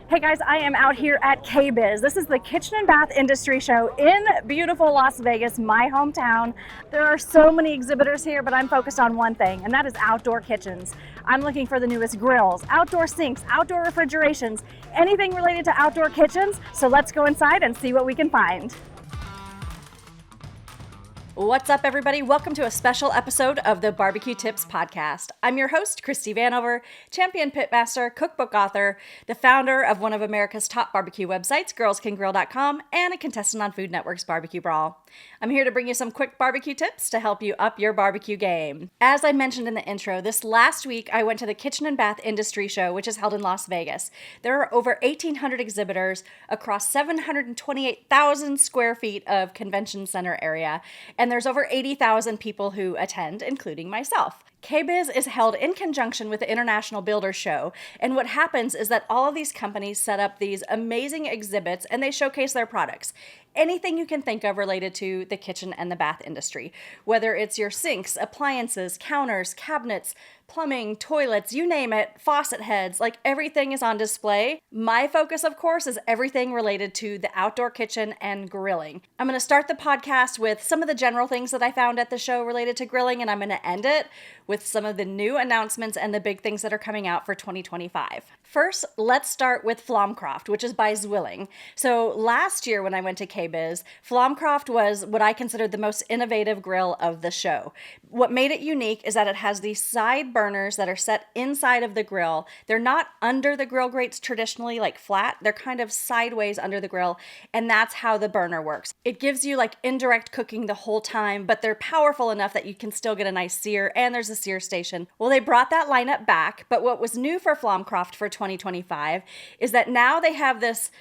Hey guys, I am out here at KBIS. This is the Kitchen and Bath Industry Show in beautiful Las Vegas, my hometown. There are so many exhibitors here, but I'm focused on one thing, and that is outdoor kitchens. I'm looking for the newest grills, outdoor sinks, outdoor refrigerations, anything related to outdoor kitchens. So let's go inside and see what we can find. What's up, everybody? Welcome to a special episode of the Barbecue Tips Podcast. I'm your host, Christy Vanover, champion pitmaster, cookbook author, the founder of one of America's top barbecue websites, girlscangrill.com, and a contestant on Food Network's Barbecue Brawl. I'm here to bring you some quick barbecue tips to help you up your barbecue game. As I mentioned in the intro, this last week I went to the Kitchen and Bath Industry Show, which is held in Las Vegas. There are over 1,800 exhibitors across 728,000 square feet of convention center area, and there's over 80,000 people who attend, including myself. KBIS is held in conjunction with the International Builders Show, and what happens is that all of these companies set up these amazing exhibits and they showcase their products. Anything you can think of related to the kitchen and the bath industry, whether it's your sinks, appliances, counters, cabinets, plumbing, toilets, you name it, faucet heads, like everything is on display. My focus, of course, is everything related to the outdoor kitchen and grilling. I'm going to start the podcast with some of the general things that I found at the show related to grilling, and I'm going to end it with some of the new announcements and the big things that are coming out for 2025. First, let's start with Flammkraft, which is by Zwilling. So last year when I went to KBIS, Flammkraft was what I considered the most innovative grill of the show. What made it unique is that it has these side burners that are set inside of the grill. They're not under the grill grates traditionally, like flat. They're kind of sideways under the grill, and that's how the burner works. It gives you like indirect cooking the whole time, but they're powerful enough that you can still get a nice sear, and there's a sear station. Well, they brought that lineup back, but what was new for Flammkraft for 2025 is that now they have this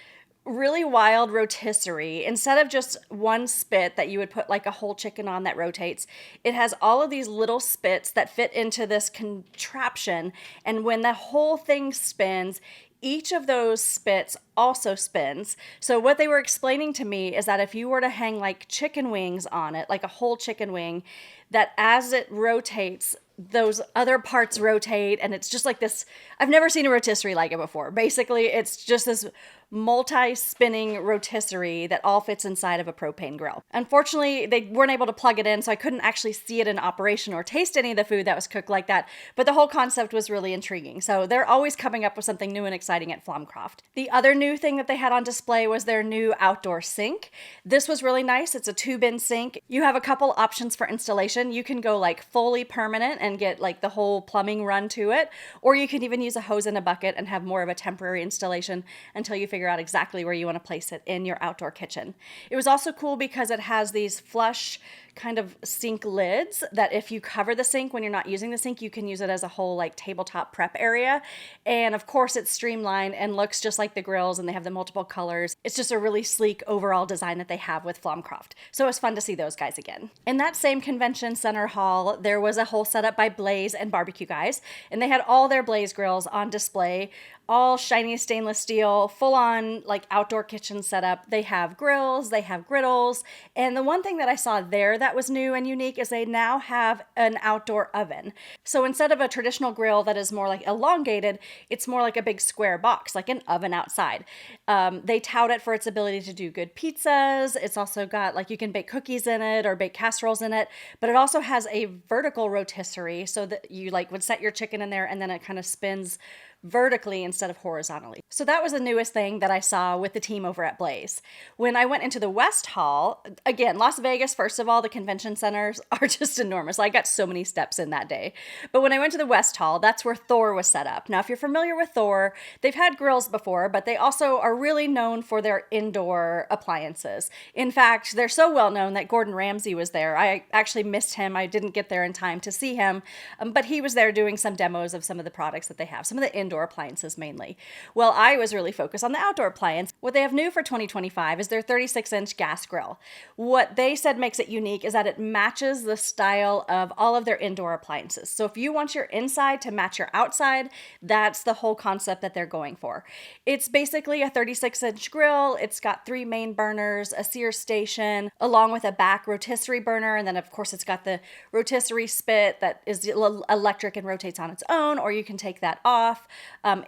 really wild rotisserie. Instead of just one spit that you would put like a whole chicken on that rotates, it has all of these little spits that fit into this contraption. And when the whole thing spins, each of those spits also spins. So what they were explaining to me is that if you were to hang like chicken wings on it, like a whole chicken wing, that as it rotates, those other parts rotate, and it's just like this. I've never seen a rotisserie like it before. Basically, it's just this multi-spinning rotisserie that all fits inside of a propane grill. Unfortunately, they weren't able to plug it in, so I couldn't actually see it in operation or taste any of the food that was cooked like that, but the whole concept was really intriguing. So they're always coming up with something new and exciting at Flammkraft. The other new thing that they had on display was their new outdoor sink. This was really nice. It's a 2-bin sink. You have a couple options for installation. You can go like fully permanent and get like the whole plumbing run to it, or you can even use a hose and a bucket and have more of a temporary installation until you figure out exactly where you want to place it in your outdoor kitchen. It was also cool because it has these flush kind of sink lids that if you cover the sink when you're not using the sink, you can use it as a whole like tabletop prep area. And of course it's streamlined and looks just like the grills, and they have the multiple colors. It's just a really sleek overall design that they have with Flammkraft. So it was fun to see those guys again. In that same convention center hall, there was a whole setup by Blaze and Barbecue Guys, and they had all their Blaze grills on display, all shiny stainless steel, full on like outdoor kitchen setup. They have grills, they have griddles, and the one thing that I saw there that was new and unique is they now have an outdoor oven. So instead of a traditional grill that is more like elongated, it's more like a big square box, like an oven outside. They tout it for its ability to do good pizzas. It's also got like you can bake cookies in it or bake casseroles in it, but it also has a vertical rotisserie so that you like would set your chicken in there and then it kind of spins vertically instead of horizontally. So that was the newest thing that I saw with the team over at Blaze. When I went into the West Hall, again, Las Vegas, first of all, the convention centers are just enormous. I got so many steps in that day. But when I went to the West Hall, that's where Thor was set up. Now, if you're familiar with Thor, they've had grills before, but they also are really known for their indoor appliances. In fact, they're so well known that Gordon Ramsay was there. I actually missed him. I didn't get there in time to see him, but he was there doing some demos of some of the products that they have, some of the indoor appliances mainly. Well, I was really focused on the outdoor appliance. What they have new for 2025 is their 36-inch gas grill. What they said makes it unique is that it matches the style of all of their indoor appliances. So if you want your inside to match your outside, that's the whole concept that they're going for. It's basically a 36-inch grill. It's got 3 main burners, a sear station, along with a back rotisserie burner, and then of course it's got the rotisserie spit that is electric and rotates on its own, or you can take that off.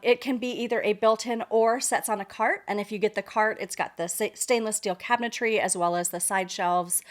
It can be either a built-in or sets on a cart. And if you get the cart, it's got the stainless steel cabinetry as well as the side shelves.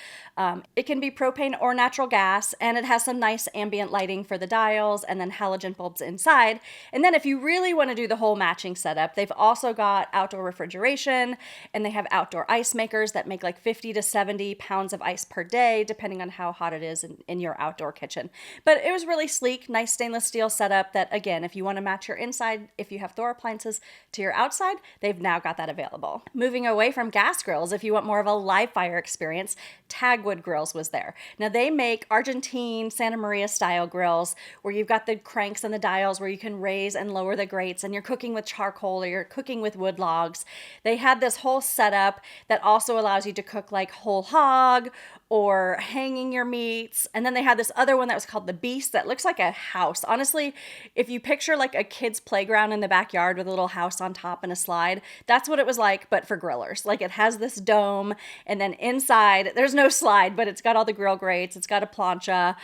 It can be propane or natural gas, and it has some nice ambient lighting for the dials and then halogen bulbs inside. And then if you really want to do the whole matching setup, they've also got outdoor refrigeration, and they have outdoor ice makers that make like 50 to 70 pounds of ice per day, depending on how hot it is in your outdoor kitchen. But it was really sleek, nice stainless steel setup that, again, if you want to match your inside, if you have Thor appliances, to your outside, they've now got that available. Moving away from gas grills, if you want more of a live fire experience, Tagwood Grills was there. Now they make Argentine Santa Maria style grills where you've got the cranks and the dials where you can raise and lower the grates, and you're cooking with charcoal or you're cooking with wood logs. They had this whole setup that also allows you to cook like whole hog or hanging your meats. And then they had this other one that was called the Beast that looks like a house. Honestly, if you picture like a kid's playground in the backyard with a little house on top and a slide, that's what it was like, but for grillers. Like it has this dome, and then inside, there's no slide, but it's got all the grill grates. It's got a plancha.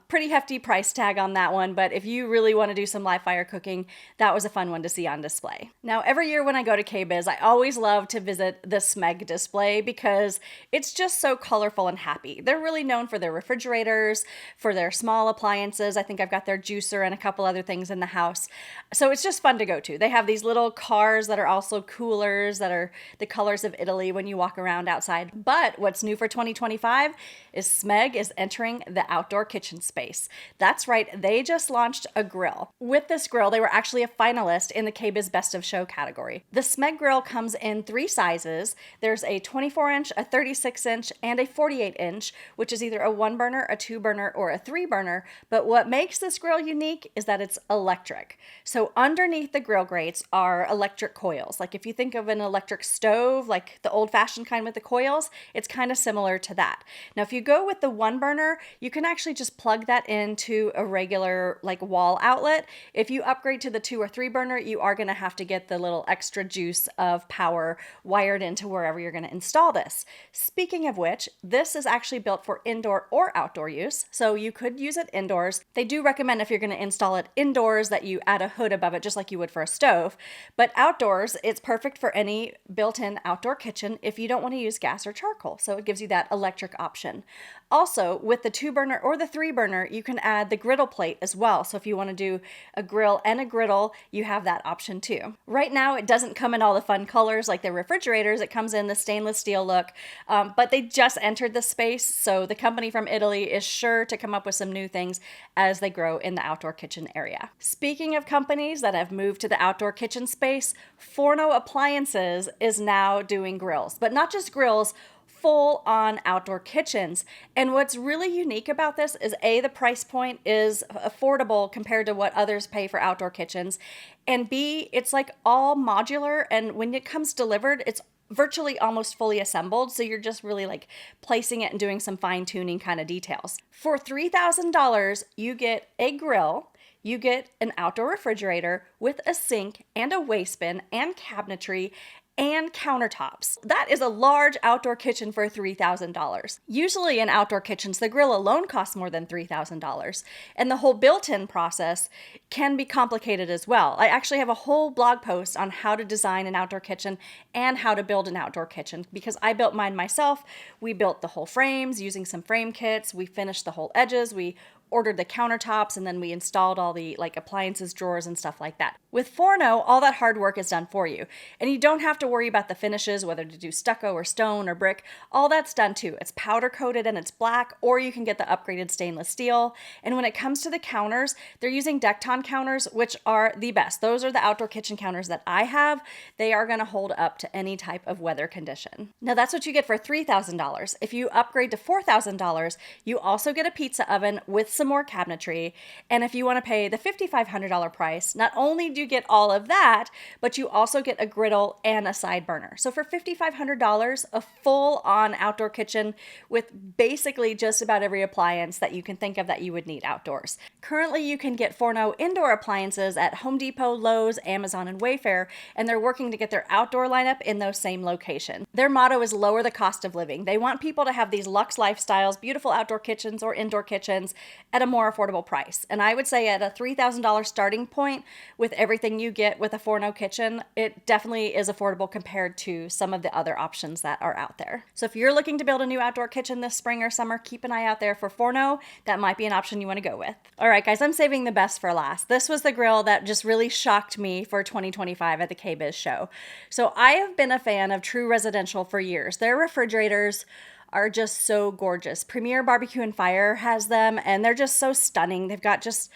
Pretty hefty price tag on that one, but if you really want to do some live fire cooking, that was a fun one to see on display. Now, every year when I go to KBIS, I always love to visit the Smeg display because it's just so colorful and happy. They're really known for their refrigerators, for their small appliances. I think I've got their juicer and a couple other things in the house. So it's just fun to go to. They have these little cars that are also coolers that are the colors of Italy when you walk around outside. But what's new for 2025 is Smeg is entering the outdoor kitchen space. That's right, they just launched a grill. With this grill, they were actually a finalist in the KBIS Best of Show category. The Smeg grill comes in 3 sizes. There's a 24-inch, a 36-inch, and a 48-inch, which is either a 1-burner, a 2-burner, or a 3-burner. But what makes this grill unique is that it's electric. So underneath the grill grates are electric coils. Like if you think of an electric stove, like the old-fashioned kind with the coils, it's kind of similar to that. Now, if you go with the 1-burner, you can actually just plug that into a regular like wall outlet. If you upgrade to the 2 or 3-burner, you are going to have to get the little extra juice of power wired into wherever you're going to install this. Speaking of which, this is actually built for indoor or outdoor use, so you could use it indoors. They do recommend if you're going to install it indoors that you add a hood above it just like you would for a stove, but outdoors, it's perfect for any built-in outdoor kitchen if you don't want to use gas or charcoal, so it gives you that electric option. Also, with the 2-burner or the 3-burner, you can add the griddle plate as well. So if you want to do a grill and a griddle, you have that option too. Right now, it doesn't come in all the fun colors like the refrigerators. It comes in the stainless steel look, but they just entered the space. So the company from Italy is sure to come up with some new things as they grow in the outdoor kitchen area. Speaking of companies that have moved to the outdoor kitchen space, Forno Appliances is now doing grills, but not just grills, full-on outdoor kitchens. And what's really unique about this is A, the price point is affordable compared to what others pay for outdoor kitchens, and B, it's like all modular, and when it comes delivered, it's virtually almost fully assembled, so you're just really like placing it and doing some fine-tuning kind of details. For $3,000, you get a grill, you get an outdoor refrigerator with a sink and a waste bin and cabinetry and countertops. That is a large outdoor kitchen for $3,000. Usually in outdoor kitchens, the grill alone costs more than $3,000, and the whole built-in process can be complicated as well. I actually have a whole blog post on how to design an outdoor kitchen and how to build an outdoor kitchen because I built mine myself. We built the whole frames using some frame kits. We finished the whole edges. We ordered the countertops, and then we installed all the like appliances, drawers, and stuff like that. With Forno, all that hard work is done for you. And you don't have to worry about the finishes, whether to do stucco or stone or brick. All that's done too. It's powder coated and it's black, or you can get the upgraded stainless steel. And when it comes to the counters, they're using Decton counters, which are the best. Those are the outdoor kitchen counters that I have. They are going to hold up to any type of weather condition. Now that's what you get for $3,000. If you upgrade to $4,000, you also get a pizza oven with some more cabinetry. And if you want to pay the $5,500 price, not only do you get all of that, but you also get a griddle and a side burner. So for $5,500, a full-on outdoor kitchen with basically just about every appliance that you can think of that you would need outdoors. Currently, you can get Forno indoor appliances at Home Depot, Lowe's, Amazon, and Wayfair, and they're working to get their outdoor lineup in those same locations. Their motto is lower the cost of living. They want people to have these luxe lifestyles, beautiful outdoor kitchens or indoor kitchens, at a more affordable price. And I would say at a $3,000 starting point with everything you get with a Forno kitchen, it definitely is affordable compared to some of the other options that are out there. So if you're looking to build a new outdoor kitchen this spring or summer, keep an eye out there for Forno. That might be an option you want to go with. All right, guys, I'm saving the best for last. This was the grill that just really shocked me for 2025 at the KBIS show. So I have been a fan of True Residential for years. Their refrigerators are just so gorgeous. Premier Barbecue and Fire has them, and they're just so stunning. They've got just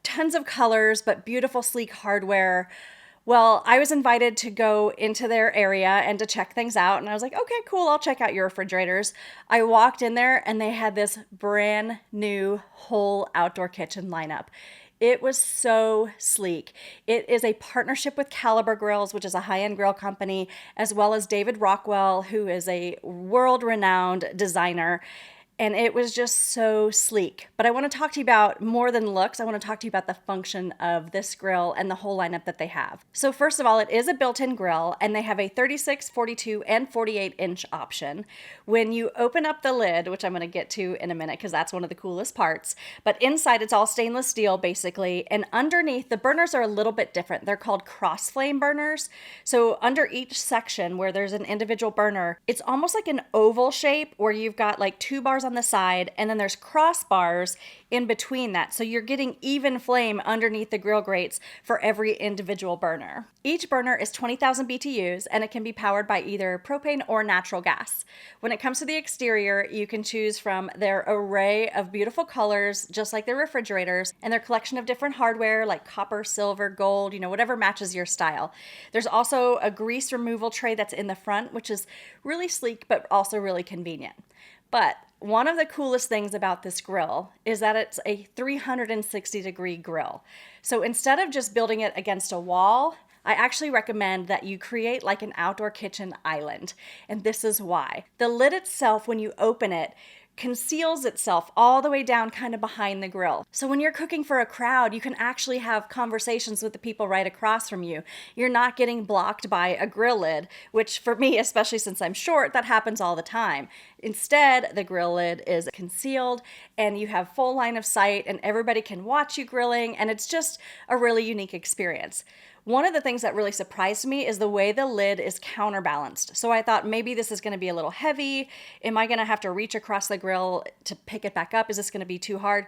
tons of colors, but beautiful, sleek hardware. Well, I was invited to go into their area and to check things out, and I was like, okay, cool, I'll check out your refrigerators. I walked in there, and they had this brand new whole outdoor kitchen lineup. It was so sleek. It is a partnership with Caliber Grills, which is a high-end grill company, as well as David Rockwell, who is a world-renowned designer. And it was just so sleek. But I want to talk to you about more than looks. I want to talk to you about the function of this grill and the whole lineup that they have. So first of all, it is a built-in grill, and they have a 36, 42, and 48-inch option. When you open up the lid, which I'm going to get to in a minute because that's one of the coolest parts, but inside it's all stainless steel basically, and underneath the burners are a little bit different. They're called cross flame burners. So under each section where there's an individual burner, it's almost like an oval shape where you've got like 2 bars on the side, and then there's crossbars in between that. So you're getting even flame underneath the grill grates for every individual burner. Each burner is 20,000 BTUs, and it can be powered by either propane or natural gas. When it comes to the exterior, you can choose from their array of beautiful colors, just like their refrigerators, and their collection of different hardware like copper, silver, gold, whatever matches your style. There's also a grease removal tray that's in the front, which is really sleek, but also really convenient. But one of the coolest things about this grill is that it's a 360-degree grill. So instead of just building it against a wall, I actually recommend that you create like an outdoor kitchen island. And this is why. The lid itself, when you open it, conceals itself all the way down kind of behind the grill. So when you're cooking for a crowd, you can actually have conversations with the people right across from you. You're not getting blocked by a grill lid, which for me, especially since I'm short, that happens all the time. Instead, the grill lid is concealed and you have full line of sight and everybody can watch you grilling, and it's just a really unique experience. One of the things that really surprised me is the way the lid is counterbalanced. So I thought maybe this is going to be a little heavy. Am I going to have to reach across the grill to pick it back up? Is this going to be too hard?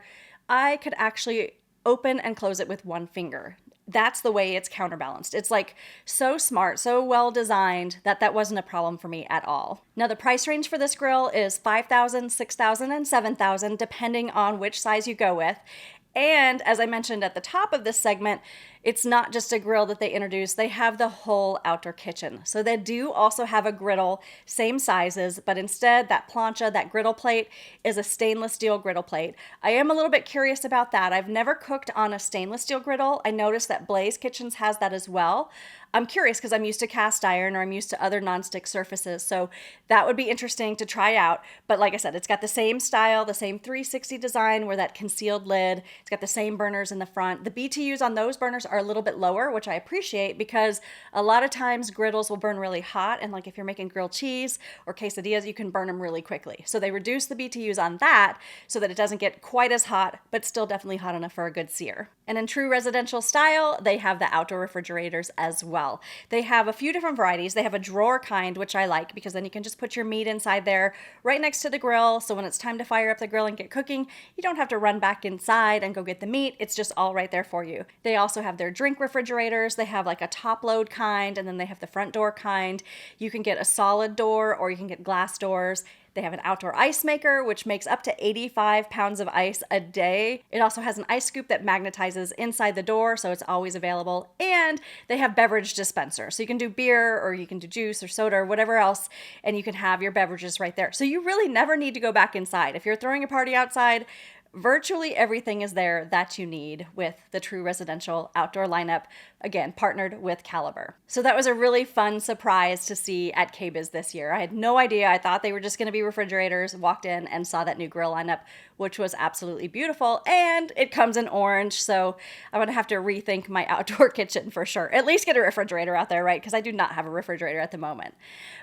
I could actually open and close it with one finger. That's the way it's counterbalanced. It's like so smart, so well designed that wasn't a problem for me at all. Now the price range for this grill is $5,000, $6,000, and $7,000 depending on which size you go with. And as I mentioned at the top of this segment, it's not just a grill that they introduced. They have the whole outdoor kitchen. So they do also have a griddle, same sizes, but instead that plancha, that griddle plate, is a stainless steel griddle plate. I am a little bit curious about that. I've never cooked on a stainless steel griddle. I noticed that Blaze Kitchens has that as well. I'm curious because I'm used to cast iron or I'm used to other nonstick surfaces. So that would be interesting to try out. But like I said, it's got the same style, the same 360 design where that concealed lid. It's got the same burners in the front. The BTUs on those burners are a little bit lower, which I appreciate because a lot of times griddles will burn really hot. And like if you're making grilled cheese or quesadillas, you can burn them really quickly. So they reduce the BTUs on that so that it doesn't get quite as hot, but still definitely hot enough for a good sear. And in true residential style, they have the outdoor refrigerators as well. They have a few different varieties. They have a drawer kind, which I like because then you can just put your meat inside there right next to the grill. So when it's time to fire up the grill and get cooking, you don't have to run back inside and go get the meat. It's just all right there for you. They also have their drink refrigerators. They have like a top load kind, and then they have the front door kind. You can get a solid door or you can get glass doors. They have an outdoor ice maker, which makes up to 85 pounds of ice a day. It also has an ice scoop that magnetizes inside the door, so it's always available. And they have beverage dispenser. So you can do beer or you can do juice or soda or whatever else, and you can have your beverages right there. So you really never need to go back inside. If you're throwing a party outside, virtually everything is there that you need with the true residential outdoor lineup again, partnered with Caliber. So that was a really fun surprise to see at KBIS this year. I had no idea. I thought they were just going to be refrigerators, walked in and saw that new grill lineup, which was absolutely beautiful. And it comes in orange, so I'm going to have to rethink my outdoor kitchen for sure. At least get a refrigerator out there, right? Because I do not have a refrigerator at the moment.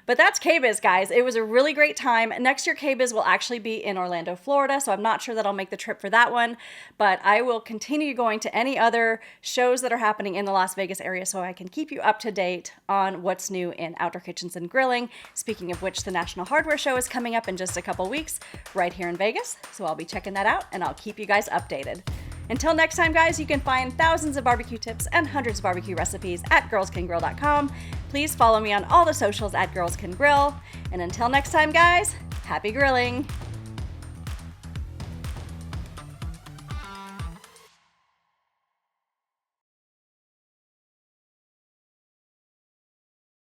But that's KBIS, guys. It was a really great time. Next year, KBIS will actually be in Orlando, Florida, so I'm not sure that I'll make the trip for that one, but I will continue going to any other shows that are happening in the Las Vegas area so I can keep you up to date on what's new in outdoor kitchens and grilling. Speaking of which, the National Hardware Show is coming up in just a couple weeks right here in Vegas, so I'll be checking that out and I'll keep you guys updated. Until next time, guys, you can find thousands of barbecue tips and hundreds of barbecue recipes at girlscangrill.com. Please follow me on all the socials at girlscangrill. And until next time, guys, happy grilling!